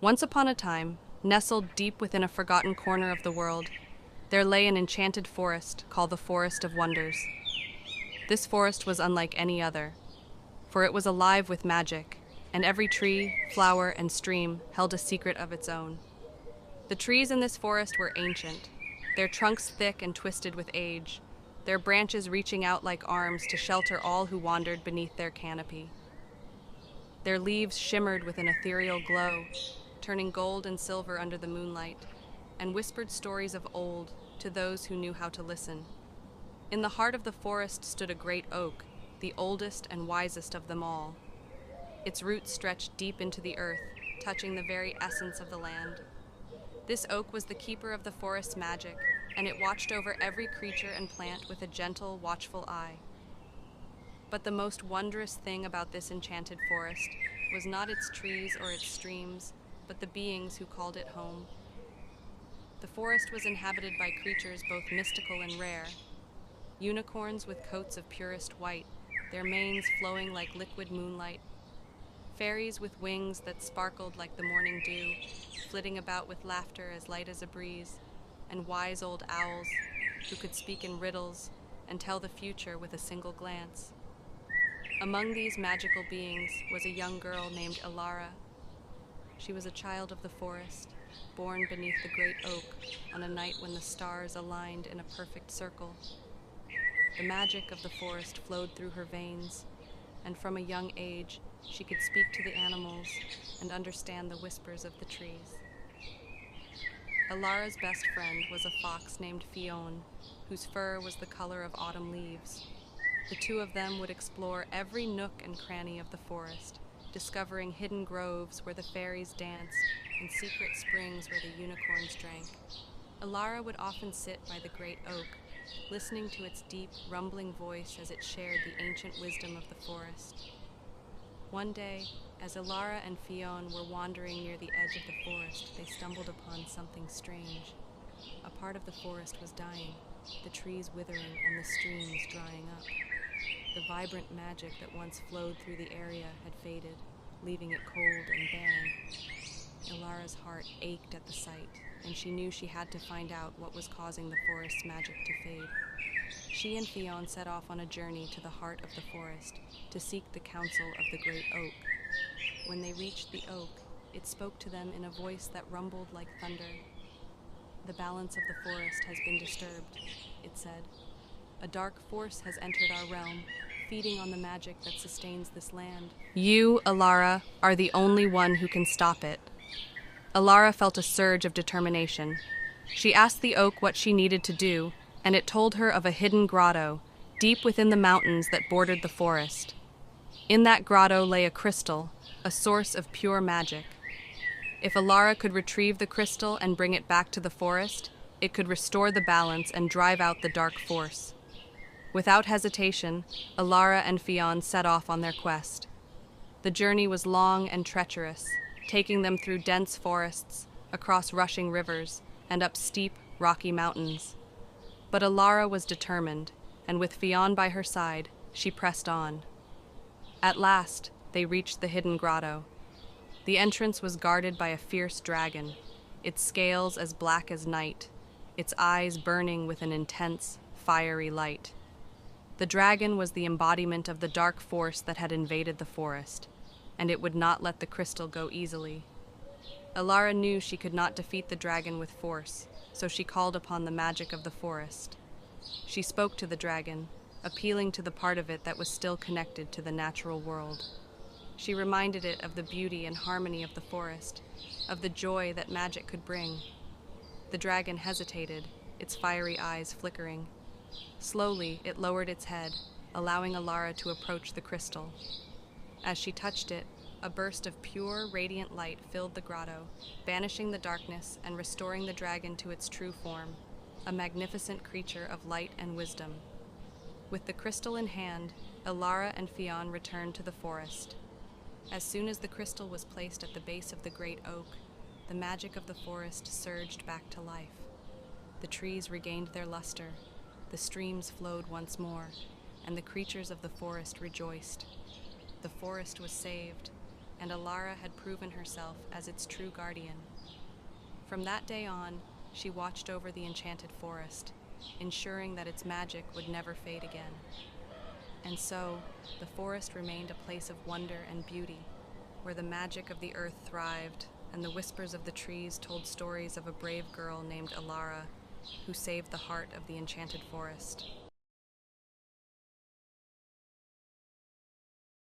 Once upon a time, nestled deep within a forgotten corner of the world, there lay an enchanted forest called the Forest of Wonders. This forest was unlike any other, for it was alive with magic, and every tree, flower, and stream held a secret of its own. The trees in this forest were ancient, their trunks thick and twisted with age, their branches reaching out like arms to shelter all who wandered beneath their canopy. Their leaves shimmered with an ethereal glow, turning gold and silver under the moonlight, and whispered stories of old to those who knew how to listen. In the heart of the forest stood a great oak, the oldest and wisest of them all. Its roots stretched deep into the earth, touching the very essence of the land. This oak was the keeper of the forest's magic, and it watched over every creature and plant with a gentle, watchful eye. But the most wondrous thing about this enchanted forest was not its trees or its streams, but the beings who called it home. The forest was inhabited by creatures both mystical and rare. Unicorns with coats of purest white, their manes flowing like liquid moonlight. Fairies with wings that sparkled like the morning dew, flitting about with laughter as light as a breeze, and wise old owls who could speak in riddles and tell the future with a single glance. Among these magical beings was a young girl named Elara. She was a child of the forest, born beneath the great oak on a night when the stars aligned in a perfect circle. The magic of the forest flowed through her veins, and from a young age, she could speak to the animals and understand the whispers of the trees. Elara's best friend was a fox named Fionn, whose fur was the color of autumn leaves. The two of them would explore every nook and cranny of the forest, discovering hidden groves where the fairies danced and secret springs where the unicorns drank. Elara would often sit by the great oak, listening to its deep, rumbling voice as it shared the ancient wisdom of the forest. One day, as Elara and Fionn were wandering near the edge of the forest, they stumbled upon something strange. A part of the forest was dying, the trees withering and the streams drying up. The vibrant magic that once flowed through the area had faded, leaving it cold and barren. Elara's heart ached at the sight, and she knew she had to find out what was causing the forest's magic to fade. She and Fionn set off on a journey to the heart of the forest to seek the counsel of the great oak. When they reached the oak, it spoke to them in a voice that rumbled like thunder. "The balance of the forest has been disturbed," it said. "A dark force has entered our realm, feeding on the magic that sustains this land. You, Elara, are the only one who can stop it." Elara felt a surge of determination. She asked the oak what she needed to do, and it told her of a hidden grotto, deep within the mountains that bordered the forest. In that grotto lay a crystal, a source of pure magic. If Elara could retrieve the crystal and bring it back to the forest, it could restore the balance and drive out the dark force. Without hesitation, Elara and Fionn set off on their quest. The journey was long and treacherous, taking them through dense forests, across rushing rivers, and up steep, rocky mountains. But Elara was determined, and with Fionn by her side, she pressed on. At last, they reached the hidden grotto. The entrance was guarded by a fierce dragon, its scales as black as night, its eyes burning with an intense, fiery light. The dragon was the embodiment of the dark force that had invaded the forest, and it would not let the crystal go easily. Elara knew she could not defeat the dragon with force, so she called upon the magic of the forest. She spoke to the dragon, appealing to the part of it that was still connected to the natural world. She reminded it of the beauty and harmony of the forest, of the joy that magic could bring. The dragon hesitated, its fiery eyes flickering. Slowly, it lowered its head, allowing Elara to approach the crystal. As she touched it, a burst of pure, radiant light filled the grotto, banishing the darkness and restoring the dragon to its true form, a magnificent creature of light and wisdom. With the crystal in hand, Elara and Fionn returned to the forest. As soon as the crystal was placed at the base of the great oak, the magic of the forest surged back to life. The trees regained their luster, the streams flowed once more, and the creatures of the forest rejoiced. The forest was saved, and Elara had proven herself as its true guardian. From that day on, she watched over the enchanted forest, ensuring that its magic would never fade again. And so, the forest remained a place of wonder and beauty, where the magic of the earth thrived, and the whispers of the trees told stories of a brave girl named Elara, who saved the heart of the enchanted forest.